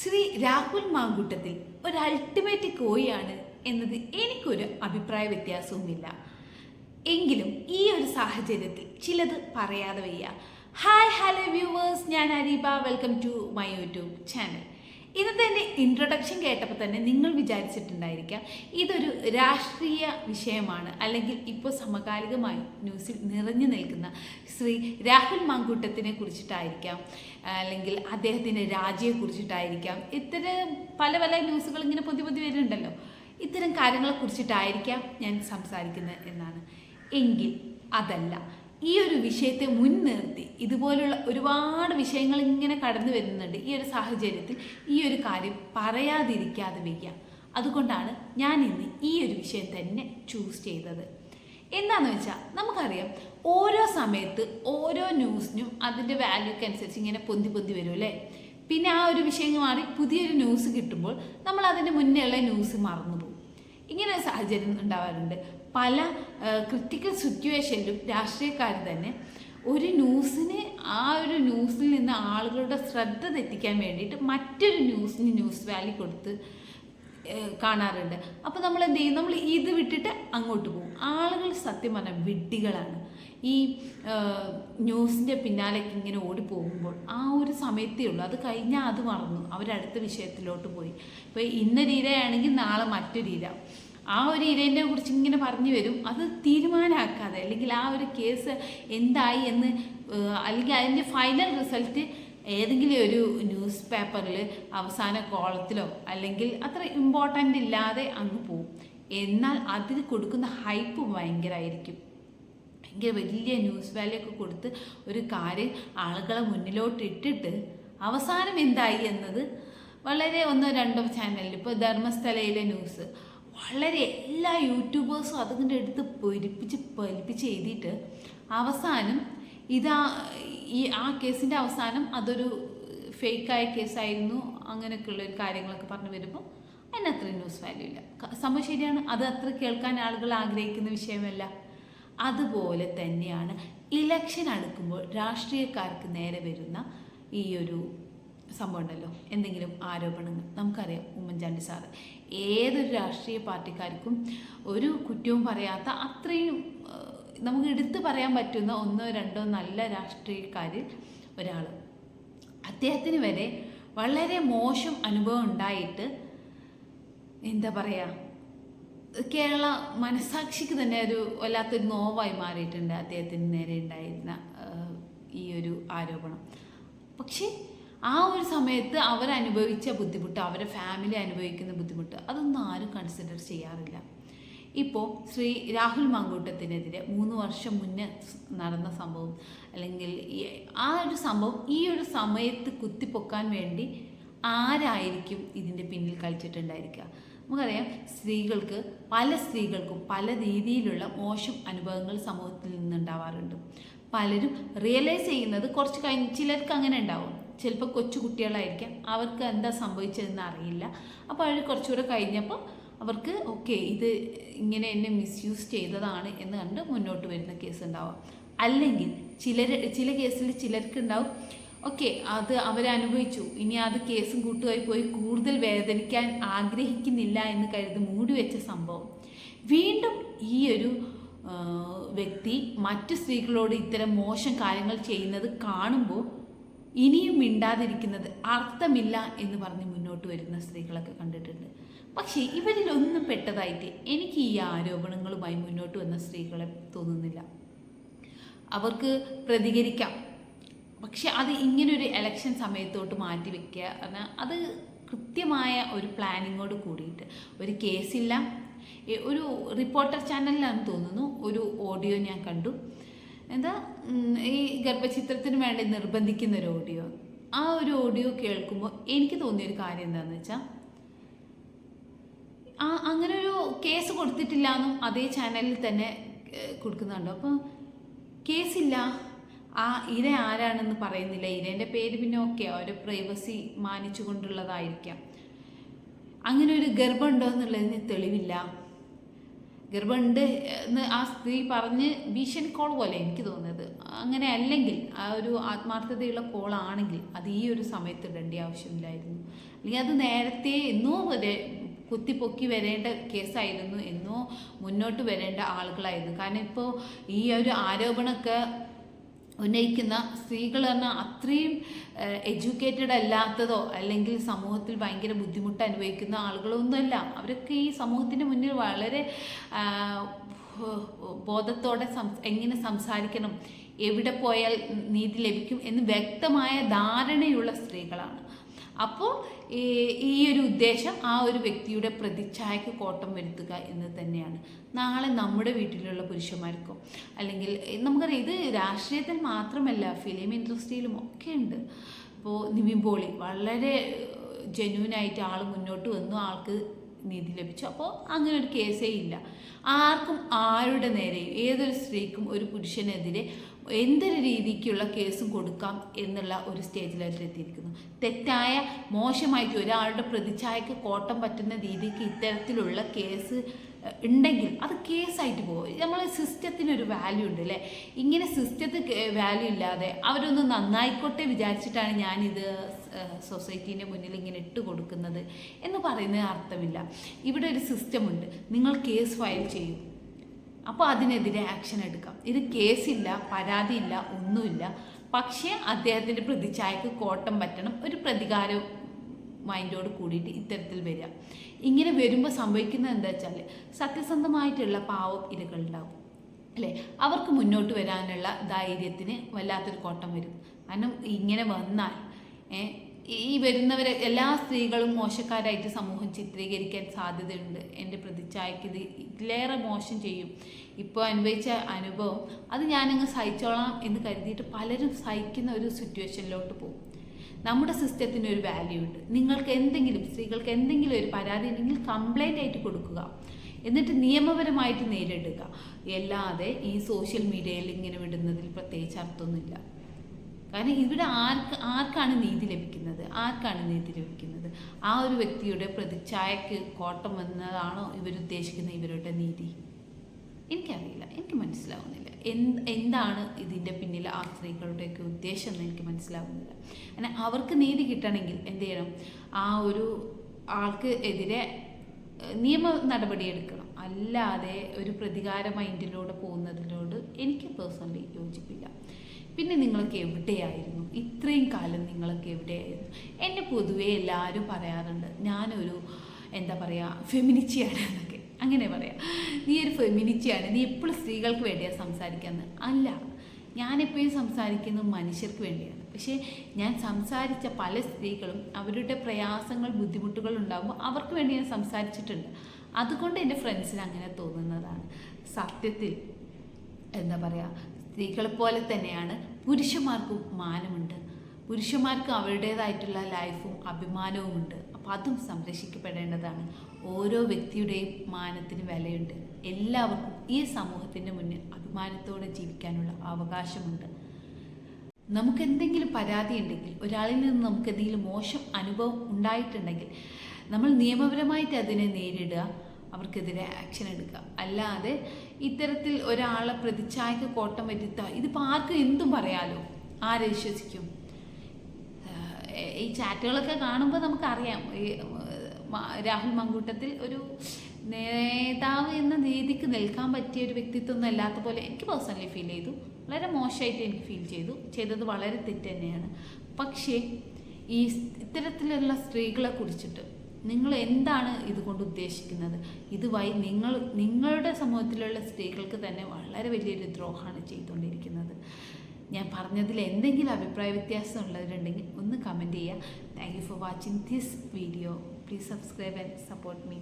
ശ്രീ രാഹുൽ മാങ്കൂട്ടത്തിൽ ഒരു അൾട്ടിമേറ്റ് കോയിയാണ് എന്നത് എനിക്കൊരു അഭിപ്രായ വ്യത്യാസവുമില്ല. എങ്കിലും ഈ ഒരു സാഹചര്യത്തിൽ ചിലത് പറയാതെ വയ്യ. ഹായ് ഹലോ വ്യൂവേഴ്സ്, ഞാൻ Areeba. Welcome to my YouTube channel. ഇന്നത്തെ എൻ്റെ ഇൻട്രൊഡക്ഷൻ കേട്ടപ്പോൾ തന്നെ നിങ്ങൾ വിചാരിച്ചിട്ടുണ്ടായിരിക്കാം ഇതൊരു രാഷ്ട്രീയ വിഷയമാണ്, അല്ലെങ്കിൽ ഇപ്പോൾ സമകാലികമായി ന്യൂസിൽ നിറഞ്ഞു നിൽക്കുന്ന ശ്രീ രാഹുൽ മാങ്കൂട്ടത്തിനെ കുറിച്ചിട്ടായിരിക്കാം, അല്ലെങ്കിൽ അദ്ദേഹത്തിൻ്റെ രാജിയെക്കുറിച്ചിട്ടായിരിക്കാം. ഇത്തരം പല പല ന്യൂസുകൾ ഇങ്ങനെ പൊതി വരുന്നുണ്ടല്ലോ. ഇത്തരം കാര്യങ്ങളെ കുറിച്ചിട്ടായിരിക്കാം ഞാൻ സംസാരിക്കുന്നത് എന്നാണ്. എങ്കിൽ അതല്ല. ഈ ഒരു വിഷയത്തെ മുൻനിർത്തി ഇതുപോലുള്ള ഒരുപാട് വിഷയങ്ങൾ ഇങ്ങനെ കടന്നു വരുന്നുണ്ട്. ഈ ഒരു സാഹചര്യത്തിൽ ഈ ഒരു കാര്യം പറയാതിരിക്കാതെ വയ്യ. അതുകൊണ്ടാണ് ഞാൻ ഇന്ന് ഈ ഒരു വിഷയം തന്നെ ചൂസ് ചെയ്തത്. എന്താണെന്ന് വെച്ചാൽ, നമുക്കറിയാം ഓരോ സമയത്ത് ഓരോ ന്യൂസിനും അതിൻ്റെ വാല്യൂക്ക് അനുസരിച്ച് ഇങ്ങനെ പൊന്തി വരും അല്ലേ. പിന്നെ ആ ഒരു വിഷയം മാറി പുതിയൊരു ന്യൂസ് കിട്ടുമ്പോൾ നമ്മൾ അതിൻ്റെ മുന്നേ ഉള്ള ന്യൂസ് മറന്നുപോകും. ഇങ്ങനെ ഒരു സാഹചര്യം ഉണ്ടാവാറുണ്ട്. പല ക്രിട്ടിക്കൽ സിറ്റുവേഷനിലും രാഷ്ട്രീയക്കാർ തന്നെ ഒരു ന്യൂസിന് ആ ഒരു ന്യൂസിൽ നിന്ന് ആളുകളുടെ ശ്രദ്ധ തെറ്റിക്കാൻ വേണ്ടിയിട്ട് മറ്റൊരു ന്യൂസിന് ന്യൂസ് വാല്യൂ കൊടുത്ത് കാണാറുണ്ട്. അപ്പോൾ നമ്മൾ എന്ത് ചെയ്യും? നമ്മൾ ഇത് വിട്ടിട്ട് അങ്ങോട്ട് പോകും. ആളുകൾ സത്യം പറഞ്ഞാൽ വിഡ്ഢികളാണ്. ഈ ന്യൂസിൻ്റെ പിന്നാലേക്ക് ഇങ്ങനെ ഓടിപ്പോകുമ്പോൾ ആ ഒരു സമയത്തേ ഉള്ളൂ. അത് കഴിഞ്ഞാൽ അത് മറന്നു, അവരടുത്ത വിഷയത്തിലോട്ട് പോയി. ഇപ്പോൾ ഇന്നൊരു ഇരയാണെങ്കിൽ നാളെ മറ്റൊരു ഇര. ആ ഒരു ഇരേനെ കുറിച്ച് ഇങ്ങനെ പറഞ്ഞു വരും. അത് തീരുമാനമാക്കാതെ, അല്ലെങ്കിൽ ആ ഒരു കേസ് എന്തായി എന്ന്, അല്ലെങ്കിൽ അതിൻ്റെ ഫൈനൽ റിസൾട്ട് ഏതെങ്കിലും ഒരു ന്യൂസ് പേപ്പറിൽ അവസാന കോളത്തിലോ അല്ലെങ്കിൽ അത്ര ഇമ്പോർട്ടൻ്റ് ഇല്ലാതെ അങ്ങ് പോവും. എന്നാൽ അതിന് കൊടുക്കുന്ന ഹൈപ്പ് ഭയങ്കരമായിരിക്കും. ഭയങ്കര വലിയ ന്യൂസ് വാല്യൂ ഒക്കെ കൊടുത്ത് ഒരു കാര്യം ആളുകളെ മുന്നിലോട്ട് ഇട്ടിട്ട് അവസാനം എന്തായി എന്നത് വളരെ ഒന്നോ രണ്ടോ ചാനലിൽ, ഇപ്പോൾ ധർമ്മസ്ഥലയിലെ ന്യൂസ് വളരെ എല്ലാ യൂട്യൂബേഴ്സും അതിൻ്റെ അടുത്ത് പൊലിപ്പിച്ച് എഴുതിയിട്ട് അവസാനം ആ കേസിൻ്റെ അവസാനം അതൊരു ഫേക്കായ കേസായിരുന്നു, അങ്ങനെയൊക്കെയുള്ളൊരു കാര്യങ്ങളൊക്കെ പറഞ്ഞു വരുമ്പോൾ അതിനത്ര ന്യൂസ് വാല്യൂ ഇല്ല. സംഭവം ശരിയാണ്, അത് അത്ര കേൾക്കാൻ ആളുകൾ ആഗ്രഹിക്കുന്ന വിഷയമല്ല. അതുപോലെ തന്നെയാണ് ഇലക്ഷൻ അടുക്കുമ്പോൾ രാഷ്ട്രീയക്കാർക്ക് നേരെ വരുന്ന ഈ ഒരു സംഭവം ഉണ്ടല്ലോ, എന്തെങ്കിലും ആരോപണങ്ങൾ. നമുക്കറിയാം ഉമ്മൻചാണ്ടി സാറ് ഏതൊരു രാഷ്ട്രീയ പാർട്ടിക്കാർക്കും ഒരു കുറ്റവും പറയാത്ത, അത്രയും നമുക്ക് എടുത്തു പറയാൻ പറ്റുന്ന ഒന്നോ രണ്ടോ നല്ല രാഷ്ട്രീയക്കാരിൽ ഒരാൾ. അദ്ദേഹത്തിന് വരെ വളരെ മോശം അനുഭവം ഉണ്ടായിട്ട്, എന്താ പറയുക, കേരള മനസാക്ഷിക്ക് തന്നെ ഒരു വല്ലാത്തൊരു നോവായി മാറിയിട്ടുണ്ട് അദ്ദേഹത്തിന് നേരെ ഉണ്ടായിരുന്ന ഈ ഒരു ആരോപണം. പക്ഷേ ആ ഒരു സമയത്ത് അവരനുഭവിച്ച ബുദ്ധിമുട്ട്, അവരുടെ ഫാമിലി അനുഭവിക്കുന്ന ബുദ്ധിമുട്ട്, അതൊന്നും ആരും കൺസിഡർ ചെയ്യാറില്ല. ഇപ്പോൾ ശ്രീ രാഹുൽ മാങ്കൂട്ടത്തിനെതിരെ 3 വർഷം മുന്നേ നടന്ന സംഭവം, അല്ലെങ്കിൽ ആ ഒരു സംഭവം ഈ ഒരു സമയത്ത് കുത്തിപ്പൊക്കാൻ വേണ്ടി ആരായിരിക്കും ഇതിൻ്റെ പിന്നിൽ കളിച്ചിട്ടുണ്ടായിരിക്കുക? നമുക്കറിയാം പല സ്ത്രീകൾക്കും പല രീതിയിലുള്ള മോശം അനുഭവങ്ങൾ സമൂഹത്തിൽ നിന്നുണ്ടാവാറുണ്ട്. പലരും റിയലൈസ് ചെയ്യുന്നത് കുറച്ച് കഴിഞ്ഞ്, ചിലർക്ക് അങ്ങനെ ഉണ്ടാവും. ചിലപ്പോൾ കൊച്ചു കുട്ടികളായിരിക്കാം, അവർക്ക് എന്താ സംഭവിച്ചതെന്ന് അറിയില്ല. അപ്പോൾ അവർ കുറച്ചുകൂടെ കഴിഞ്ഞപ്പോൾ അവർക്ക് ഓക്കെ, ഇത് ഇങ്ങനെ എന്നെ മിസ്യൂസ് ചെയ്തതാണ് എന്ന് കണ്ട് മുന്നോട്ട് വരുന്ന കേസ് ഉണ്ടാവാം. അല്ലെങ്കിൽ ചില കേസിൽ ചിലർക്ക് ഉണ്ടാവും ഓക്കെ, അത് അവരനുഭവിച്ചു, ഇനി അത് കേസും കൂട്ടുമായി പോയി കൂടുതൽ വേദനിക്കാൻ ആഗ്രഹിക്കുന്നില്ല എന്ന് കരുതി മൂടിവെച്ച സംഭവം വീണ്ടും ഈ ഒരു വ്യക്തി മറ്റു സ്ത്രീകളോട് ഇത്തരം മോശം കാര്യങ്ങൾ ചെയ്യുന്നത് കാണുമ്പോൾ ഇനിയും മിണ്ടാതിരിക്കുന്നത് അർത്ഥമില്ല എന്ന് പറഞ്ഞ് മുന്നോട്ട് വരുന്ന സ്ത്രീകളൊക്കെ കണ്ടിട്ടുണ്ട്. പക്ഷേ ഇവരിലൊന്നും പെട്ടതായിട്ട് എനിക്ക് ഈ ആരോപണങ്ങളുമായി മുന്നോട്ട് വന്ന സ്ത്രീകളെ തോന്നുന്നില്ല. അവർക്ക് പ്രതികരിക്കാം, പക്ഷെ അത് ഇങ്ങനൊരു ഇലക്ഷൻ സമയത്തോട്ട് മാറ്റി വെക്കുക പറഞ്ഞാൽ അത് കൃത്യമായ ഒരു പ്ലാനിങ്ങോട് കൂടിയിട്ട്. ഒരു കേസില്ല, ഒരു റിപ്പോർട്ടർ ചാനലിലാണെന്ന് തോന്നുന്നു ഒരു ഓഡിയോ ഞാൻ കണ്ടു. എന്താ, ഈ ഗർഭചിത്രത്തിന് വേണ്ടി നിർബന്ധിക്കുന്ന ഒരു ഓഡിയോ. ആ ഒരു ഓഡിയോ കേൾക്കുമ്പോൾ എനിക്ക് തോന്നിയൊരു കാര്യം എന്താണെന്ന് വെച്ചാൽ, അങ്ങനെ ഒരു കേസ് കൊടുത്തിട്ടില്ല എന്നും അതേ ചാനലിൽ തന്നെ കൊടുക്കുന്നുണ്ടോ. അപ്പോൾ കേസില്ല, ആ ഇര ആരാണെന്ന് പറയുന്നില്ല. ഇരേൻ്റെ പേര് പിന്നെ ഓക്കെ, അവരുടെ പ്രൈവസി മാനിച്ചുകൊണ്ടുള്ളതായിരിക്കാം. അങ്ങനെ ഒരു ഗർഭമുണ്ടോ എന്നുള്ളതിന് തെളിവില്ല. ഗർഭമുണ്ട് എന്ന് ആ സ്ത്രീ പറഞ്ഞ് ഭീഷണി കോൾ പോലെ എനിക്ക് തോന്നുന്നത്. അങ്ങനെ അല്ലെങ്കിൽ ആ ഒരു ആത്മാർത്ഥതയുള്ള കോളാണെങ്കിൽ അത് ഈ ഒരു സമയത്ത് ഇടേണ്ട ആവശ്യമില്ലായിരുന്നു. അല്ലെങ്കിൽ അത് നേരത്തെ എന്നോ വരെ കുത്തിപ്പൊക്കി വരേണ്ട കേസായിരുന്നു, എന്നോ മുന്നോട്ട് വരേണ്ട ആളുകളായിരുന്നു. കാരണം ഇപ്പോൾ ഈ ഒരു ആരോപണമൊക്കെ ഉന്നയിക്കുന്ന സ്ത്രീകൾ പറഞ്ഞാൽ അത്രയും എഡ്യൂക്കേറ്റഡ് അല്ലാത്തതോ അല്ലെങ്കിൽ സമൂഹത്തിൽ ഭയങ്കര ബുദ്ധിമുട്ട് അനുഭവിക്കുന്ന ആളുകളൊന്നുമല്ല. അവരൊക്കെ ഈ സമൂഹത്തിൻ്റെ മുന്നിൽ വളരെ ബോധത്തോടെ എങ്ങനെ സംസാരിക്കണം, എവിടെ പോയാൽ നീതി ലഭിക്കും എന്ന് വ്യക്തമായ ധാരണയുള്ള സ്ത്രീകളാണ്. അപ്പോൾ ഈ ഒരു ഉദ്ദേശം ആ ഒരു വ്യക്തിയുടെ പ്രതിച്ഛായക്ക് കോട്ടം വരുത്തുക എന്ന് തന്നെയാണ്. നാളെ നമ്മുടെ വീട്ടിലുള്ള പുരുഷന്മാർക്കോ അല്ലെങ്കിൽ നമുക്കറിയാം, ഇത് രാഷ്ട്രീയത്തിൽ മാത്രമല്ല ഫിലിം ഇൻഡസ്ട്രിയിലും ഒക്കെ ഉണ്ട്. ഇപ്പോൾ നിവിൻ പോളി വളരെ ജെന്യൂനായിട്ട് ആൾ മുന്നോട്ട് വന്നു, ആൾക്ക് നീതി ലഭിച്ചു. അപ്പോൾ അങ്ങനെ ഒരു കേസേ ഇല്ല. ആർക്കും ആരുടെ നേരെയും ഏതൊരു സ്ത്രീക്കും ഒരു പുരുഷനെതിരെ എന്തൊരു രീതിക്കുള്ള കേസും കൊടുക്കാം എന്നുള്ള ഒരു സ്റ്റേജിലായിട്ട് എത്തിയിരിക്കുന്നു. തെറ്റായ മോശമായിട്ട് ഒരാളുടെ പ്രതിച്ഛായക്ക് കോട്ടം പറ്റുന്ന രീതിക്ക് ഇത്തരത്തിലുള്ള കേസ് ഉണ്ടെങ്കിൽ അത് കേസായിട്ട് പോകും. നമ്മൾ സിസ്റ്റത്തിനൊരു വാല്യൂ ഉണ്ട് അല്ലേ? ഇങ്ങനെ സിസ്റ്റത്തിന് വാല്യൂ ഇല്ലാതെ അവരൊന്ന് നന്നായിക്കോട്ടെ വിചാരിച്ചിട്ടാണ് ഞാനിത് സൊസൈറ്റീൻ്റെ മുന്നിൽ ഇങ്ങനെ ഇട്ട് കൊടുക്കുന്നത് എന്ന് പറയുന്നതിന് അർത്ഥമില്ല. ഇവിടെ ഒരു സിസ്റ്റമുണ്ട്, നിങ്ങൾ കേസ് ഫയൽ ചെയ്യും, അപ്പോൾ അതിനെതിരെ ആക്ഷൻ എടുക്കാം. ഇത് കേസില്ല, പരാതിയില്ല, ഒന്നുമില്ല. പക്ഷേ അദ്ദേഹത്തിൻ്റെ പ്രതിച്ഛായക്ക് കോട്ടം പറ്റണം, ഒരു പ്രതികാര മൈൻഡോട് കൂടിയിട്ട് ഇത്തരത്തിൽ വരിക. ഇങ്ങനെ വരുമ്പോൾ സംഭവിക്കുന്നത് എന്താ വെച്ചാൽ സത്യസന്ധമായിട്ടുള്ള പാവം ഇരകളുണ്ടാവും അല്ലേ? അവർക്ക് മുന്നോട്ട് വരാനുള്ള ധൈര്യത്തിന് വല്ലാത്തൊരു കോട്ടം വരും. കാരണം ഇങ്ങനെ വന്നാൽ ഈ വരുന്നവരെ എല്ലാ സ്ത്രീകളും മോശക്കാരായിട്ട് സമൂഹം ചിത്രീകരിക്കാൻ സാധ്യതയുണ്ട്. എൻ്റെ പ്രതിച്ഛായക്ക് ഇതിലേറെ മോശം ചെയ്യും. ഇപ്പോൾ അനുഭവിച്ച അനുഭവം അത് ഞാനങ്ങ് സഹിച്ചോളാം എന്ന് കരുതിയിട്ട് പലരും സഹിക്കുന്ന ഒരു സിറ്റുവേഷനിലോട്ട് പോകും. നമ്മുടെ സിസ്റ്റത്തിന് ഒരു വാല്യൂ ഉണ്ട്. നിങ്ങൾക്ക് എന്തെങ്കിലും സ്ത്രീകൾക്ക് എന്തെങ്കിലും ഒരു പരാതി ഉണ്ടെങ്കിൽ കംപ്ലൈൻ്റ് ആയിട്ട് കൊടുക്കുക, എന്നിട്ട് നിയമപരമായിട്ട് നേരിടുക. അല്ലാതെ ഈ സോഷ്യൽ മീഡിയയിൽ ഇങ്ങനെ വിടുന്നതിൽ പ്രത്യേകിച്ച് അർത്ഥമൊന്നുമില്ല. കാരണം ഇവിടെ ആർക്കാണ് നീതി ലഭിക്കുന്നത്? ആ ഒരു വ്യക്തിയുടെ പ്രതിച്ഛായക്ക് കോട്ടം വന്നതാണോ ഇവരുദ്ദേശിക്കുന്ന ഇവരുടെ നീതി? എനിക്കറിയില്ല, എനിക്ക് മനസ്സിലാവുന്നില്ല. എന്താണ് ഇതിൻ്റെ പിന്നിൽ ആ സ്ത്രീകളുടെയൊക്കെ ഉദ്ദേശം എന്ന് എനിക്ക് മനസ്സിലാവുന്നില്ല. അങ്ങനെ അവർക്ക് നീതി കിട്ടണമെങ്കിൽ എന്ത് ചെയ്യണം? ആ ഒരു ആൾക്ക് എതിരെ നിയമ നടപടി എടുക്കണം. അല്ലാതെ ഒരു പ്രതികാര മൈൻഡിലൂടെ പോകുന്നതിനോട് എനിക്ക് പേഴ്സണലി യോജിപ്പില്ല. പിന്നെ നിങ്ങളൊക്കെ എവിടെയായിരുന്നു? ഇത്രയും കാലം നിങ്ങളൊക്കെ എവിടെയായിരുന്നു? എന്നെ പൊതുവേ എല്ലാവരും പറയാറുണ്ട് ഞാനൊരു എന്താ പറയുക ഫെമിനിച്ചിയാണ് എന്നൊക്കെ. അങ്ങനെ പറയാം, നീ ഒരു ഫെമിനിച്ചിയാണ്, നീ എപ്പോഴും സ്ത്രീകൾക്ക് വേണ്ടിയാണ് സംസാരിക്കുന്നത്. അല്ല, ഞാനെപ്പോഴും സംസാരിക്കുന്നത് മനുഷ്യർക്ക് വേണ്ടിയാണ്. പക്ഷേ ഞാൻ സംസാരിച്ച പല സ്ത്രീകളും അവരുടെ പ്രയാസങ്ങൾ ബുദ്ധിമുട്ടുകൾ ഉണ്ടാകുമ്പോൾ അവർക്ക് വേണ്ടി ഞാൻ സംസാരിച്ചിട്ടുണ്ട്. അതുകൊണ്ട് എൻ്റെ ഫ്രണ്ട്സിന് അങ്ങനെ തോന്നുന്നതാണ്. സത്യത്തിൽ എന്താ പറയുക, സ്ത്രീകളെപ്പോലെ തന്നെയാണ് പുരുഷന്മാർക്കും മാനമുണ്ട്. പുരുഷന്മാർക്ക് അവരുടേതായിട്ടുള്ള ലൈഫും അഭിമാനവും ഉണ്ട്. അപ്പോൾ അതും സംരക്ഷിക്കപ്പെടേണ്ടതാണ്. ഓരോ വ്യക്തിയുടെയും മാനത്തിന് വിലയുണ്ട്. എല്ലാവർക്കും ഈ സമൂഹത്തിൻ്റെ മുന്നിൽ അഭിമാനത്തോടെ ജീവിക്കാനുള്ള അവകാശമുണ്ട്. നമുക്കെന്തെങ്കിലും പരാതി ഉണ്ടെങ്കിൽ, ഒരാളിൽ നിന്ന് നമുക്കെന്തെങ്കിലും മോശം അനുഭവം ഉണ്ടായിട്ടുണ്ടെങ്കിൽ നമ്മൾ നിയമപരമായിട്ട് അതിനെ നേരിടുക, അവർക്കെതിരെ ആക്ഷൻ എടുക്കുക. അല്ലാതെ ഇത്തരത്തിൽ ഒരാളെ പ്രതിച്ഛായക്ക് കോട്ടം വരുത്തുക, ഇതിപ്പോൾ ആർക്കും എന്തും പറയാലോ, ആരെ വിശ്വസിക്കും? ഈ ചാറ്റുകളൊക്കെ കാണുമ്പോൾ നമുക്കറിയാം രാഹുൽ മങ്കൂട്ടത്തിൽ ഒരു നേതാവ് എന്ന രീതിക്ക് നിൽക്കാൻ പറ്റിയ ഒരു വ്യക്തിത്വമൊന്നും അല്ലാത്ത പോലെ എനിക്ക് പേഴ്സണലി ഫീൽ ചെയ്തു. വളരെ മോശമായിട്ട് എനിക്ക് ഫീൽ ചെയ്തത് വളരെ തെറ്റ് തന്നെയാണ്. പക്ഷേ ഈ ഇത്തരത്തിലുള്ള സ്ത്രീകളെ കുറിച്ചിട്ട് നിങ്ങൾ എന്താണ് ഇതുകൊണ്ട് ഉദ്ദേശിക്കുന്നത്? ഇതുവഴി നിങ്ങളുടെ സമൂഹത്തിലുള്ള സ്ത്രീകൾക്ക് തന്നെ വളരെ വലിയൊരു ദ്രോഹമാണ് ചെയ്തുകൊണ്ടിരിക്കുന്നത്. ഞാൻ പറഞ്ഞതിൽ എന്തെങ്കിലും അഭിപ്രായ വ്യത്യാസം ഉള്ളവരുണ്ടെങ്കിൽ ഒന്ന് കമൻറ്റ് ചെയ്യുക. Thank you for watching this video. Please subscribe and support me.